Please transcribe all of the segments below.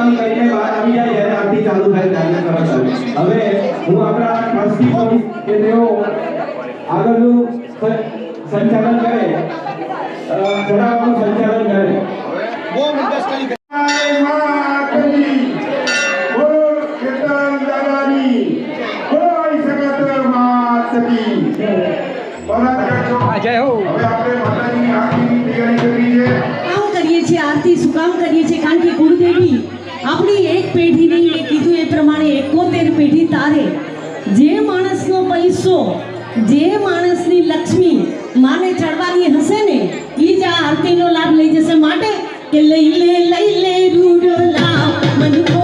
સન્માન કરીને બહાર આવી જાય ત્યારે આરતી ચાલુ થાય ત્યારે તરત આવે. હવે હું આપણા ટ્રસ્ટી કહીશ કે તેઓ આગળનું સંચાલન કરે, ચઢાવવાનું સંચાલન કરે. બહુ મુદ્દાસ કરી आरती सुकाम करिए छे कारण के गुरुदेवी अपनी एक पेढ़ी नहीं ए कीधुं ए प्रमाणे 71 पेढ़ी तारे जे माणसनो पैसो जे माणसनी लक्ष्मी माने चढ़वानी हसे ने ई ज आ आरती नो लाभ लई जसे माटे के लई ले रूडो लाव मन को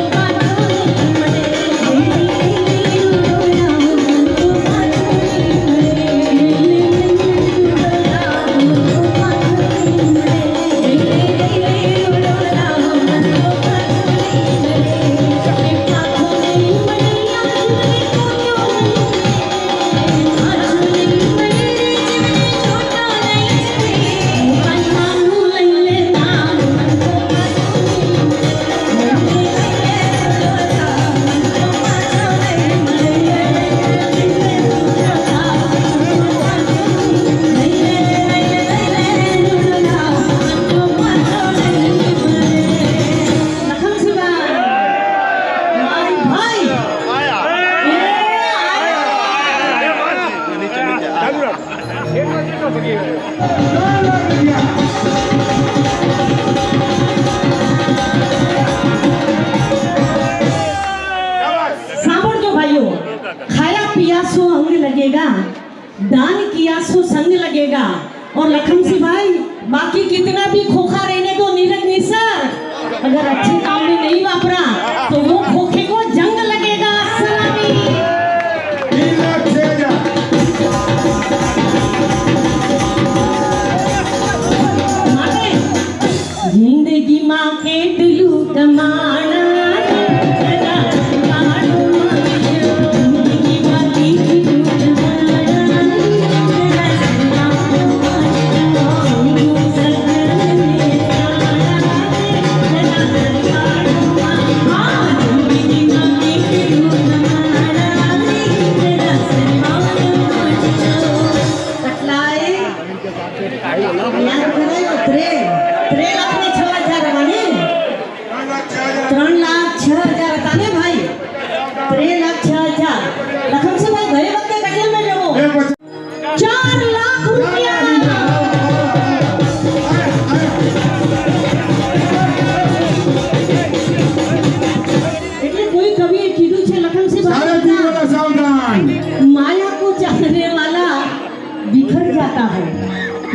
दान किया सो संग लगेगा. और लखन सिंह भाई बाकी कितना भी खोखा रहने दो नीरज निसर, अगर अच्छे काम में नहीं वापरा तो वो खोखे को जंग लगेगा. सलामी जिंदगी माँ के दिलू कमाना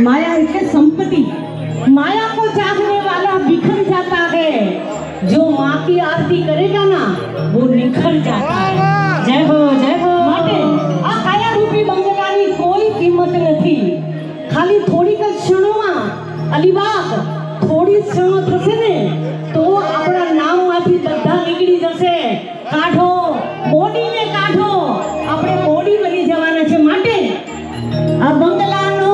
माया इतने संपत्ति, माया को चाहने वाला बिखर जाता है, जो माँ की आरती करेगा ना वो निखर जाता है. जय हो माटे आ काया रूपी बंगलानी कोई कीमत नहीं, खाली थोड़ी क क्षणों अलीबाग थोड़ी क्षणों थशे ने तो आपણા નામમાંથી બધા નીકળી જશે. કાઢો બોડીને કાઢો, આપણે બોડી બની જવાના છે. માટે આ બંગલાનો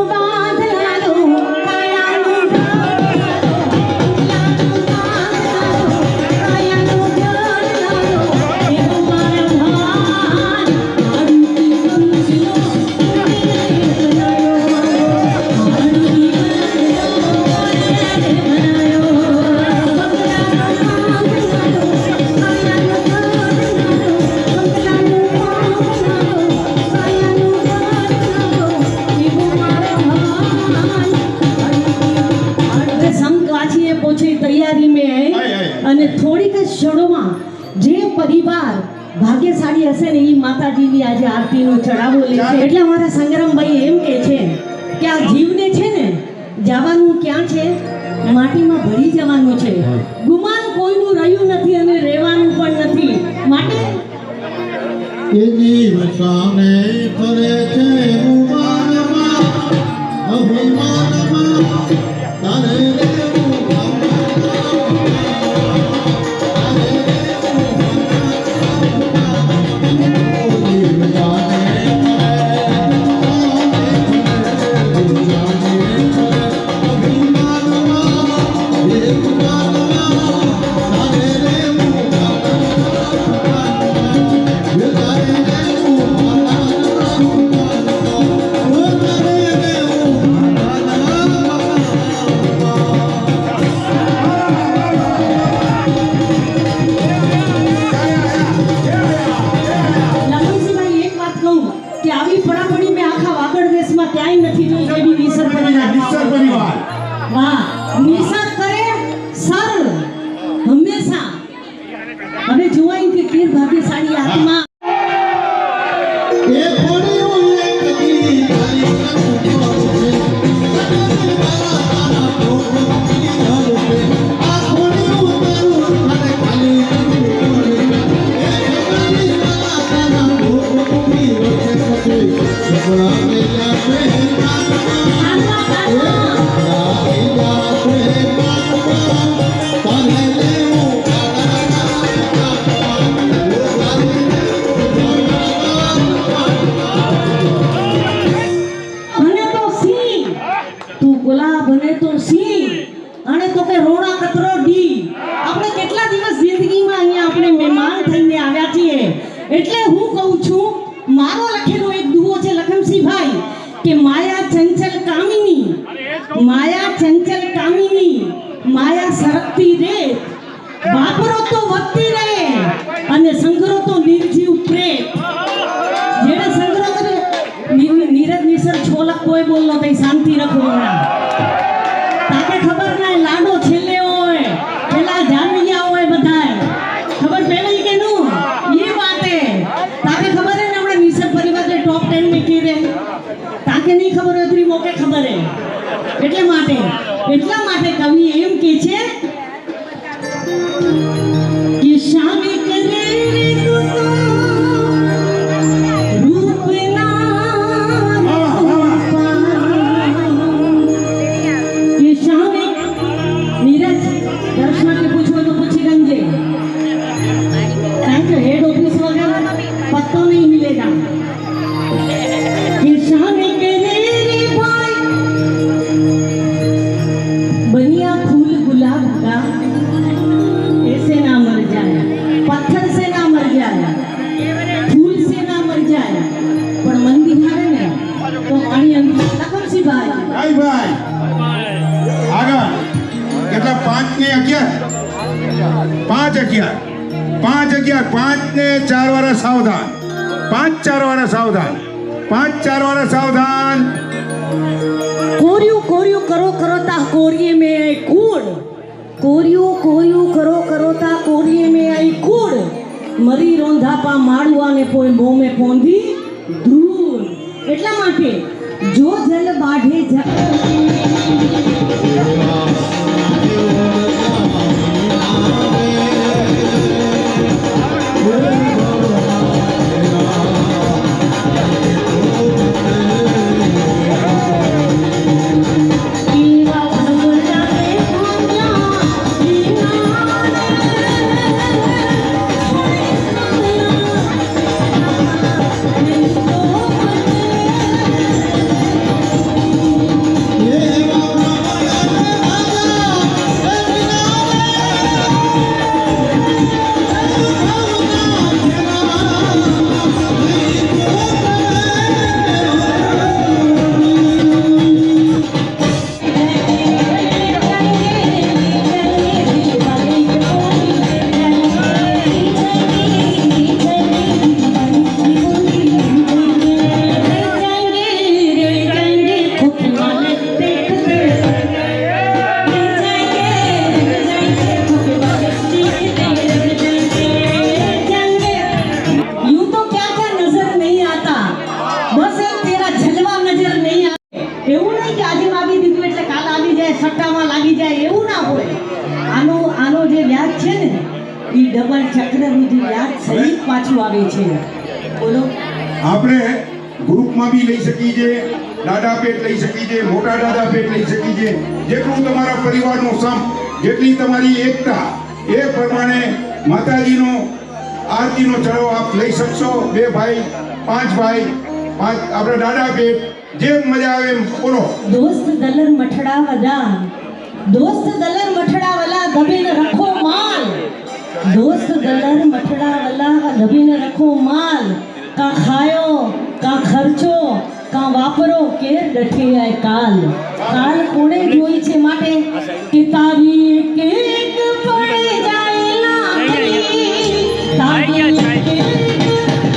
परिवार भाग्यशाળી હશે ને ઈ માતાજીની આજે આરતીનો ચડાવો લે છે. એટલે અમારા સંગ્રામભાઈ એમ કહે છે કે આ જીવને છે ને જવાનું ક્યાં છે, માટીમાં ભળી જવાનું છે. ગુમાન કોઈનું રહ્યું નથી અને રહેવાનું પણ નથી. માટે એ જીવ સામે ફરે છે ગુમાનમાં અભિમાનમાં તારે Hare તારી આત્મા એ ફોડ્યું એક દી તારી કસુર છે તારા તારા પ્રોપટી ધરપે આ ફોડ્યું તારું અને ખાલી એ જગની તારા તારા પ્રોપટી વચ્ચે સગડા મેલા પે બને તો સિંહ તું ગુલાબ બને તો સિંહ અને તો કે રોણા કતરો ડી આપણે કેટલા દિવસ જિંદગીમાં અહીંયા આપણે મહેમાન થઈને આવ્યા છીએ એટલે હું કહું છું મારો લખેલો એક દુહો છે લખમસિંહભાઈ કે માયા ચંચલ કામિની માયા સરકતી રે વાપરો તો વધતી રહે અને સંગ્રહ તો નિર્જીવ પ્રેત જેને સંગ્રહ કરે નીરજ નિસર છોલક કોઈ બોલનો તઈ શાંતિ રાખો તાકે ખબર ના લાડો છેલ્લે હોય પેલા જાનૈયા હોય બધાય ખબર પેલી કે નું એ વાતે તાકે ખબર હે ને આપણે નિસર પરિવાર જે ટોપ 10 में की रे તાકે નહીં ખબર હોય તો મોકે ખબર હે એટલા માટે કવિ એમ કે છે કે શામે કરે રે તું રૂપ ના કે શામે નીરજ દર્શના के पूछो तो पूछी गंजे थैंक यू हेड ऑफिस वगैरह पत्ता नहीं मिलेगा कि शामे करे रे भाई बनिया फूल गुलाब का ऐसे ना मर जाए पत्थर से ना मर जाए फूल से ना मर जाए पर मन दिखाए ने तो आनी अंदर लखमसिंहभाई ભાઈ ભાઈ આગળ કેટલા 5 ને 11 5 11 5 11 5 ને 4 વાળા સાવધાન 5 4 વાળા સાવધાન 5 4 વાળા સાવધાન कोरियो कोरियो करो करोता कोरिये में आई कूड़ कोरियो कोरियो करो करोता कोरिये में आई कूड़ मरी रोंधा पा माड़ुआ ने पोए मोह में पोंधी ધૂળ એટલા માટે જો જલ બાઢે એવું નહીં કે આજે વાવી દીધું એટલે કાલ આવી જાય સટ્ટામાં લાગી જાય એવું ના હોય આનો જે વ્યાજ છે ને એ ડબલ ચક્રવૃદ્ધિ વ્યાજ સહિત પાછું આવે છે બોલો આપણે ગ્રુપમાં બી લઈ શકીએ છીએ દાદા પેટ લઈ શકીએ છીએ મોટા દાદા પેટ લઈ શકીએ છીએ જેટલું તમારા પરિવારનો સંપ જેટલી તમારી એકતા એ પ્રમાણે માતાજીનો આરતીનો ચઢાવો આપ લઈ શકશો 2 ભાઈ 5 ભાઈ 5 આપણે દાદા પેટ જે મજા આવે એમ બોલો दोस्त दलर मठड़ा वला दबे न रखो माल दोस्त दलर मठड़ा वला दबे न रखो माल का खायो का खर्चो का वापरो के डठे आए काल कोणे જોઈ છે માટે કે તારી એક પડે જાય લાખની તારી એક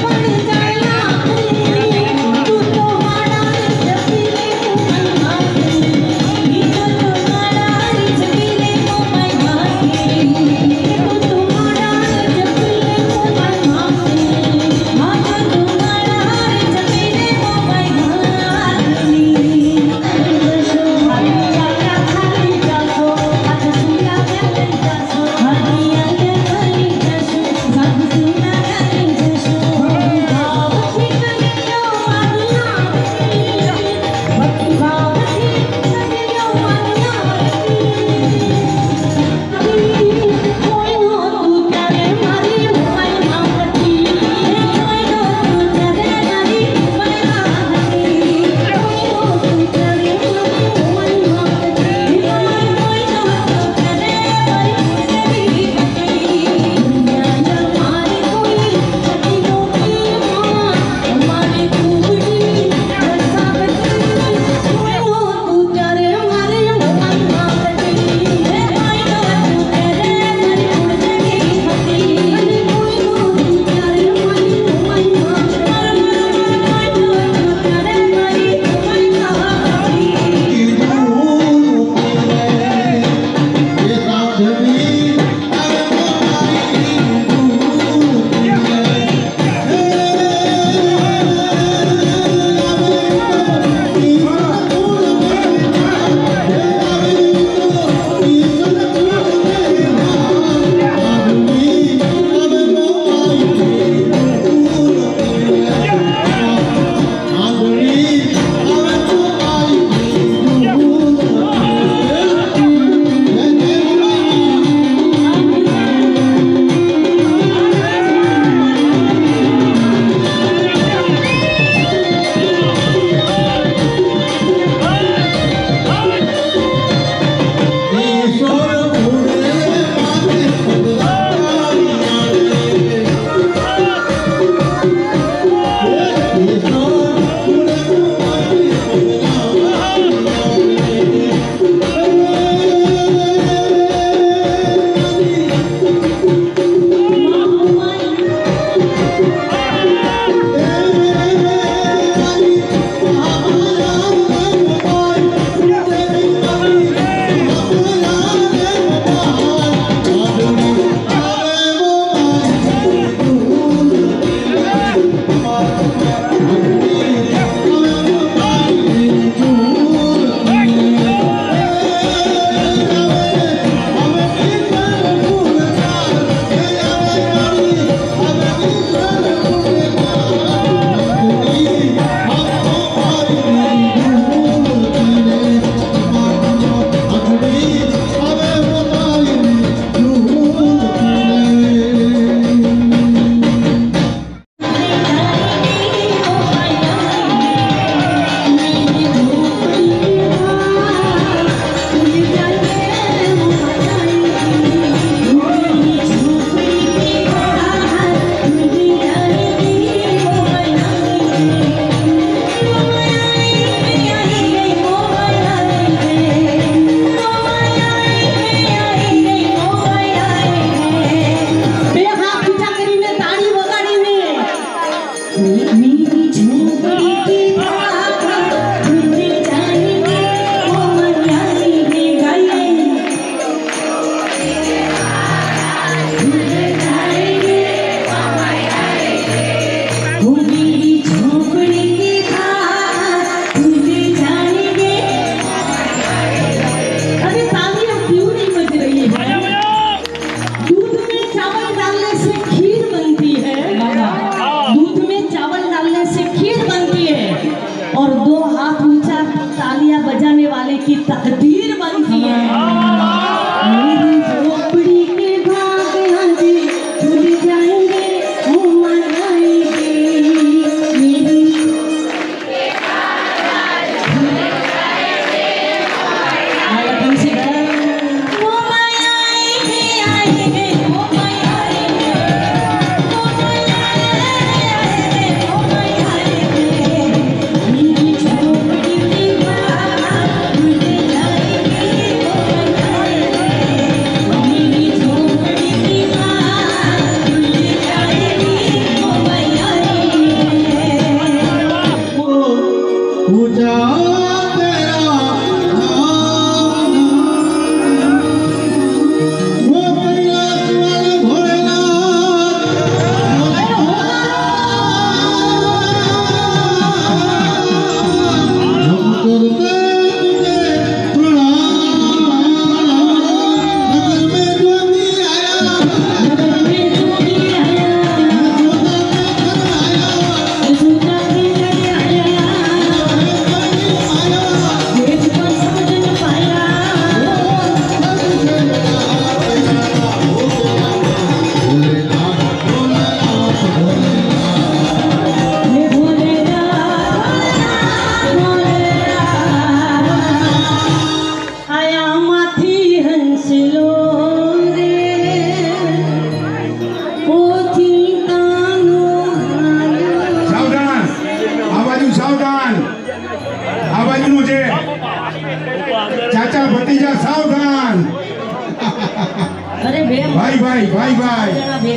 પડે જાય લાખની તું તો મારા જપીલે મન ભાગે જપીલે મન ભાગે તું તો મારા જપીલે મન ભાગે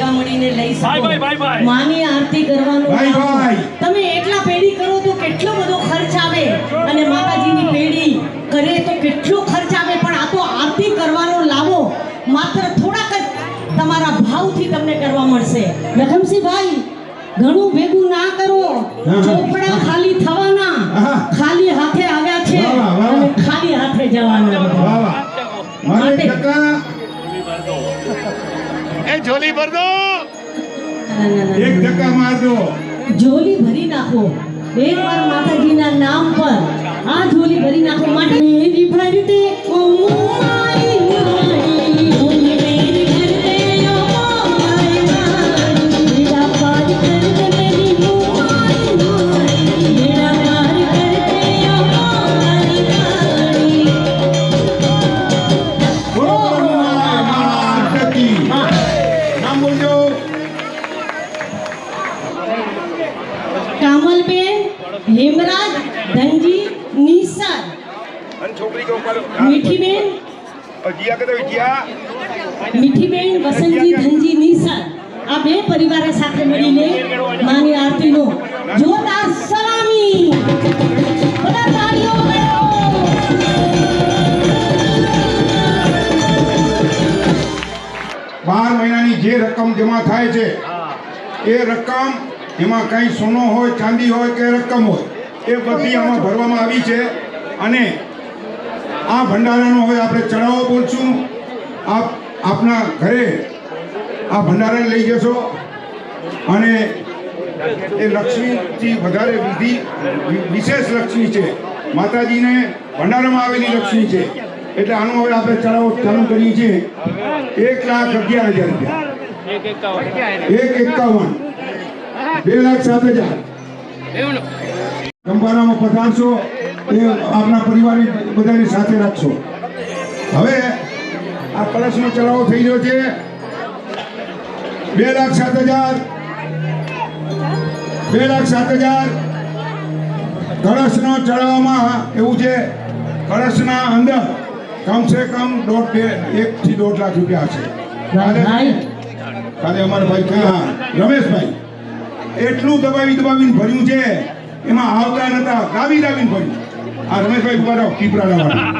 ભેગા મળીને લઈ શકો. ભાઈ, ભાઈ. માની આરતી કરવાનો ભાઈ, લાભ. ભાઈ. તમે એકલા પેઢી કરો તો કેટલો બધો ખર્ચ આવે અને માતાજીની પેઢી કરે તો કેટલો ખર્ચ આવે, પણ આ તો આરતી કરવાનો લાવો માત્ર થોડાક જ તમારા ભાવથી તમને કરવા મળશે. લખમસિંહભાઈ, ઘણું ભેગું ના કરો. હા. ચોપડા ખાલી થવાના, હા. ખાલી હાથે આવ્યા છે વાહ, વાહ, વાહ. અને ખાલી હાથે જવાના. વાહ વાહ મારે માટે. ટકા એ ઝોલી ભર દો. ના, ના, ના, એક ના. ધક્કા માર દો. ઝોલી ભરી નાખો એકવાર માતાજીના નામ પર. આ ઝોલી ભરી નાખો માટે મેરી ભરતે ઓ મારી મારી, ઓ મેરી ભરતે ઓ મારી મારી, બેડા પાર કરતે મેરી મારી મારી, બેડા પાર કરતે ઓ મારી મારી. બોલો મારા ટકી. નામ બોલજો. કામલબેન હેમરાજ ધનજી નિસાર, અને છોકરી કો ઉપર મીઠીબેન જીયા કે જીયા મીઠીબેન વસંતજી ધનજી નિસાર, આ બે પરિવારો સાથે મળીને માની આરતીનો જોરદાર સલામી. બધા તાળીઓ વગાડો. 12 મહિનાની જે રકમ જમા થાય છે એ રકમ એમાં કંઈ સોનો હોય ચાંદી હોય કે રકમ હોય એ બધી આમાં ભરવામાં આવી છે. અને આ ભંડારાનો હવે આપણે ચડાવો બોલશું. આપ આપના ઘરે આ ભંડારાને લઈ જશો અને એ લક્ષ્મીથી વધારે વિશેષ લક્ષ્મી છે. માતાજીને ભંડારામાં આવેલી લક્ષ્મી છે. એટલે આનો હવે આપણે ચડાવો ચાલુ કરીએ છીએ. 1,11,000 રૂપિયા, 1,51, 2,07,000 જમવાનામાં પધારશો એ આપના પરિવારની બધાની સાથે રાખશો. હવે આ કળશનો ચડાવો થઈ ગયો છે 2,07,000, 2,07,000. કળશનો ચડાવવામાં એવું છે, કળશના અંદર કમસે કમ 1 થી 1.5 લાખ રૂપિયા છે. ભાઈ કાલે અમારા ભાઈ કયા રમેશભાઈ એટલું દબાવીને ભર્યું છે, એમાં આવતા નતા દાવીને ભર્યું. આ રમેશભાઈ ઉભા પીપરાડા વાળા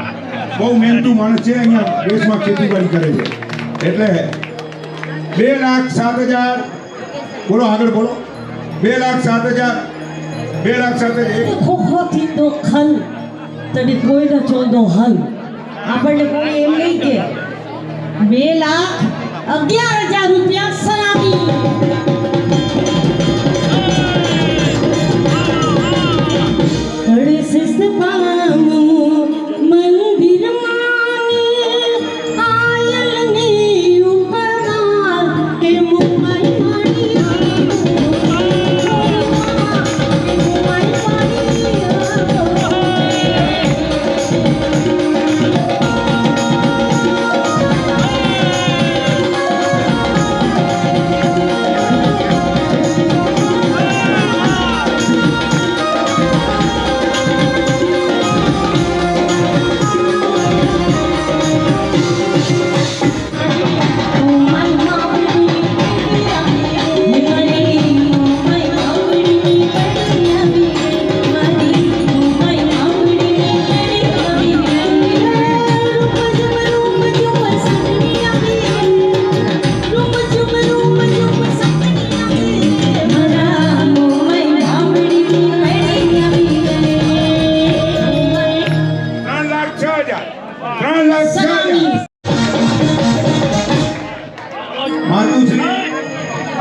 બહુ મહેનતુ માણસ છે, અહીંયા દેશમાં ખેતીવાડી કરે છે. એટલે 2,07,000. બોલો આગળ બોલો. 2,07,000, 2,07,000. ખોખોથી તો ખલ તડી કોઈનો ચોંદો હલ. આપણને કોઈ એમ નહીં કે 2,11,000 રૂપિયા સલામી. અડસઠ પામું મંદિરમાં આયલની ઉપકાર કે મુંબઈ મારી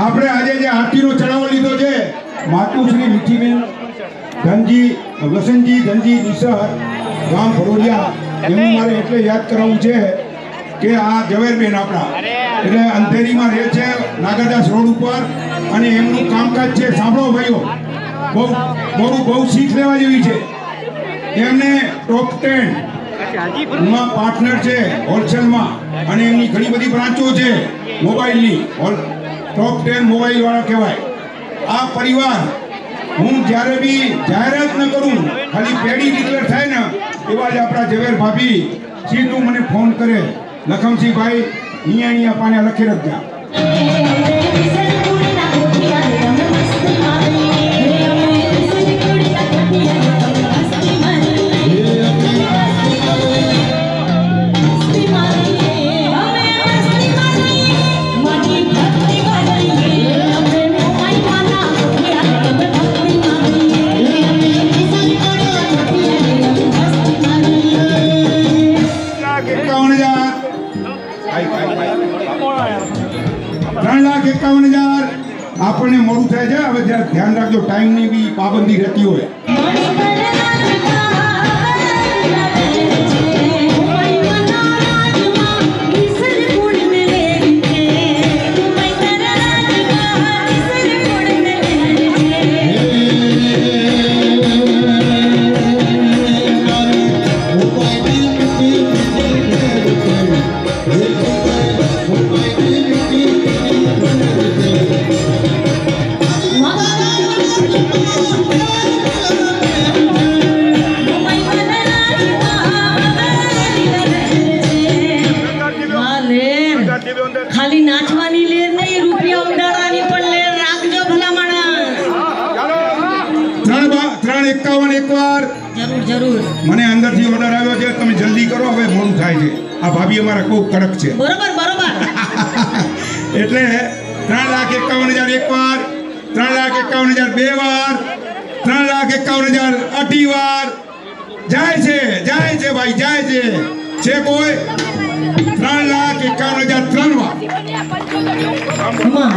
આપણે આજે જે આરતીનો ચડાવો લીધો છે, માતુશ્રી મીઠીબેન ધનજી વસંતજી ધનજી નિસર, ગામ ભરોડિયા. એનું મારે એટલે યાદ કરાવવું છે કે આ ઝવેરબેન આપણા એટલે અંધેરીમાં રહે છે, નાગાદાસ રોડ ઉપર. અને એમનું કામકાજ છે, સાંભળો ભાઈઓ, બહુ શીખ લેવા જેવી છે. એમને ટોપ 10 માં પાર્ટનર છે હોલસેલમાં, અને એમની ઘણી બધી બ્રાન્ચો છે મોબાઈલની. ટોપ 10 મોબાઈલ વાળા કહેવાય. આ પરિવાર હું જ્યારે બી જાહેરાત ન કરું, ખાલી પેઢી ડિક્લેર થાય ને એવા જ આપણા ઝવેર ભાભી સીધું મને ફોન કરે, લખમસિંહભાઈ અહીંયા પાણી લખી રાખજો. 3,51,000 આપણને મોડું થાય છે. હવે જરા ધ્યાન રાખજો, ટાઈમની બી પાબંદી રહેતી હોય. ખાલી નાચવાની લેર નહીં, રૂપિયા ઉડાડવાની પણ લેર રાખજો ભલા માણસ. 3,51 એકવાર. જરૂર જરૂર. મને અંદરથી ઓર્ડર આવ્યો છે, તમે જલ્દી કરો, હવે મોડું થાય છે. આ ભાભી અમારા ખૂબ કડક છે. બરોબર બરોબર. એટલે 3,51,000 એકવાર, 3,51,000 બે વાર, 3,51,000 અઢી વાર. જાય છે ભાઈ, જાય છે કોઈ 3,51,000 ત્રણ વાર. અમ્મા,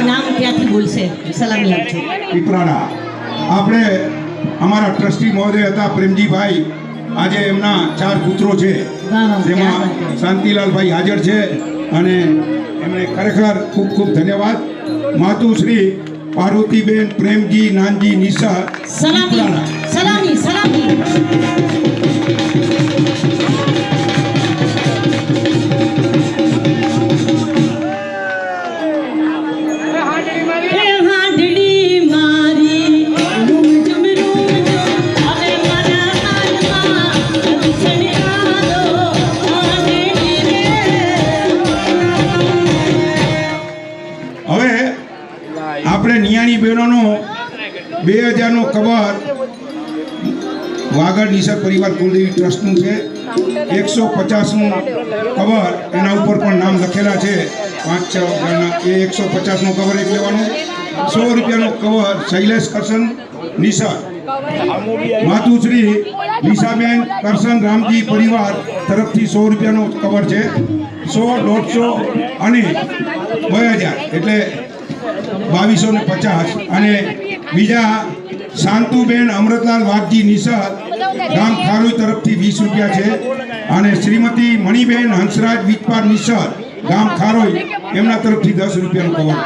નામ ક્યાંથી બોલશે? સલામી આપજો. પીપરાડા. આપણે અમારા ટ્રસ્ટી મહોદય હતા પ્રેમજીભાઈ, આજે એમના 4 પુત્રો છે, વાહ, વાહ, જેમાં ક્યાં વાત છે. શાંતિલાલભાઈ હાજર છે અને એમણે ખરેખર ખૂબ ખૂબ ધન્યવાદ. માતુશ્રી પાર્વતીબેન પ્રેમજી નાનજી નિશા સલામી પીપરાડા. સલામી સલામી. હવે આપણે નિયાણી બહેનોનો 2000નો કવર વાગડ નિસર્ગ પરિવાર કુલદેવી ટ્રસ્ટનું છે. 150નું કવર, એના ઉપર પણ નામ લખેલા છે 5-6 જણા. એ 150નો કવર એક લેવાનું. 100 રૂપિયાનો કવર શૈલેષ કરશન નિસર્ગ. માતુશ્રી લીસાબેન કરશન રામજી પરિવાર તરફથી 100 રૂપિયાનો કવર છે. 100, 150 અને 2000 એટલે 2250. અને બીજા શાંતુબેન અમૃતલાલ વાઘજી નિસર ગામ ખારોઈ તરફથી 20 રૂપિયા છે. અને શ્રીમતી મણિબેન હંસરાજ વિજપાર નિસર ગામ ખારોઈ, એમના તરફથી 10 રૂપિયાનો કવર.